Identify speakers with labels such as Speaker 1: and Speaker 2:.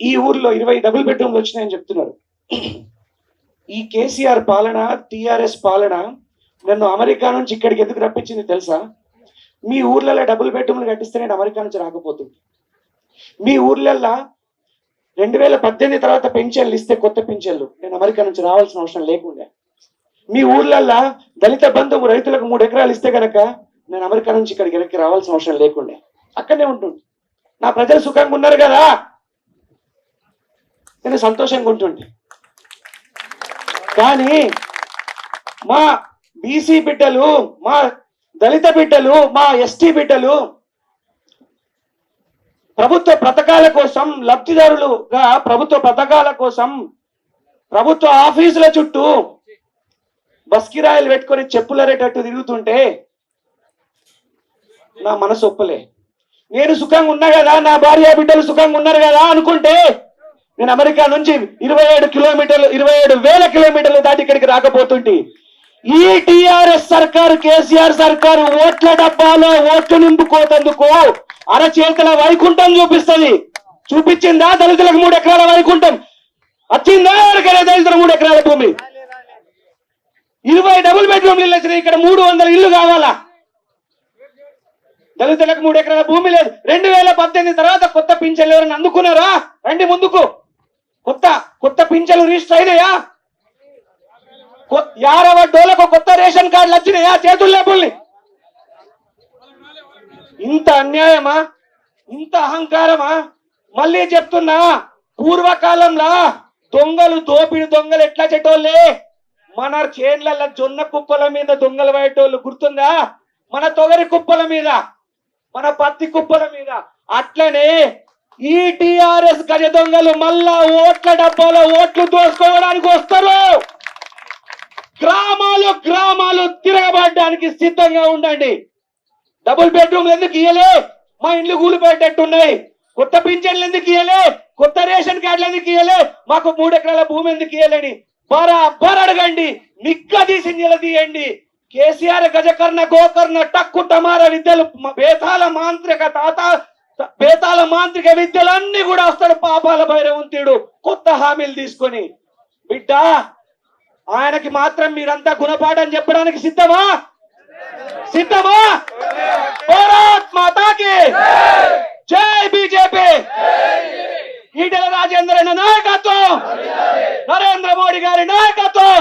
Speaker 1: ఈ ఊర్లో 20 డబుల్ బెడ్రూమ్లు వచ్చినాయని చెప్తున్నారు. ఈ కేసీఆర్ పాలన, టిఆర్ఎస్ పాలన నన్ను అమెరికా నుంచి ఇక్కడికి ఎందుకు రప్పించింది తెలుసా? మీ ఊర్లలో డబుల్ బెడ్రూమ్లు కట్టిస్తే నేను అమెరికా నుంచి రాకపోతుంది. మీ ఊర్లల్లో 2018 తర్వాత పెన్షన్లు ఇస్తే, కొత్త పెన్షన్లు, నేను అమెరికా నుంచి రావాల్సిన అవసరం లేకుండా. మీ ఊర్లల్లో దళిత బంధువు రైతులకు 3 ఎకరాలు ఇస్తే కనుక నేను అమెరికా నుంచి ఇక్కడికి రావాల్సిన అవసరం లేకుండా అక్కడనే ఉంటుండే. నా ప్రజలు సుఖంగా ఉన్నారు కదా, నేను సంతోషంగా ఉంటుండే. కానీ మా బీసీ బిడ్డలు, మా దళిత బిడ్డలు, మా ఎస్టీ బిడ్డలు ప్రభుత్వ పథకాల కోసం, లబ్ధిదారులుగా ప్రభుత్వ పథకాల కోసం ప్రభుత్వ ఆఫీసుల చుట్టూ బస్కిరాయిలు పెట్టుకొని చెప్పులరేటట్టు తిరుగుతుంటే నా మనసు ఒప్పలే. నేను సుఖంగా ఉన్నా కదా, నా భార్య బిడ్డలు సుఖంగా ఉన్నారు కదా అనుకుంటే నేను అమెరికా నుంచి 27,000 కిలోమీటర్లు దాటి ఇక్కడికి రాకపోతుంటే, ఈ టిఆర్ఎస్ సర్కారు, కేసీఆర్ సర్కారు ఓట్ల డబ్బాలో ఓట్లు నింపుకోతందుకు అరచేతుల వైకుంఠం చూపిస్తుంది. చూపించిందా? దళితులకు 3 ఎకరాల వైకుంఠం వచ్చిందా? ఎవరికైనా దళితులకు 3 ఎకరాల భూమి, 20 డబుల్ బెడ్రూమ్లు ఇల్లు వచ్చినాయి. ఇక్కడ 300 ఇల్లు కావాలా? దళితులకు 3 ఎకరాల భూమి లేదు. 2018 తర్వాత కొత్త పింఛన్లు ఎవరైనా అందుకున్నారా? రండి ముందుకు. కొత్త పింఛన్లు రిజిస్టర్ అయినాయా? 50వ డోలకు కొత్త రేషన్ కార్డులు వచ్చినాయా? చేతుల్లో పుల్లి. ఇంత అన్యాయమా? ఇంత అహంకారమా? మళ్ళీ చెప్తున్నా, పూర్వకాలంలో దొంగలు, దోపిడి దొంగలు ఎట్లా చెట్టోళ్ళే? మన చేన్ల జొన్న కుప్పల మీద దొంగలు పడేటోళ్ళు గుర్తుందా? మన తొగరి కుప్పల మీద, మన పత్తి కుప్పల మీద. అట్లనే ఈ టిఆర్ఎస్ గజ దొంగలు మళ్ళా ఓట్ల డబ్బాలో ఓట్లు దోసుకోవడానికి వస్తారు. గ్రామాలు తిరగబడడానికి సిద్ధంగా ఉండండి. డబుల్ బెడ్రూమ్లు ఎందుకు ఇయ్యలే? మా ఇండ్లు కూలిపోయేటట్టున్నాయి. కొత్త పింఛన్లు ఎందుకు ఇయ్యలే? కొత్త రేషన్ కార్డులు ఎందుకు ఇయ్యలే? మాకు 3 ఎకరాల భూమి ఎందుకు ఇయ్యలేని బరాబర్ అడగండి. నిగ్గదీసి నిలదీయండి. కేసీఆర్ గజకర్ణ, గోకర్ణ, టక్కు టమార విద్యలు, బేతాల మాంత్రిక విద్యలన్నీ కూడా వస్తాడు పాపాల భైరవంతుడు కొత్త హామీలు తీసుకొని. బిడ్డ, ఆయనకి మాత్రం మీరంతా గుణపాఠం చెప్పడానికి సిద్ధమా? భారత్ మాతాకి జై. బీజేపీ. ఈటెల రాజేందర్ నాయకత్వం, నరేంద్ర మోడీ గారి నాయకత్వం.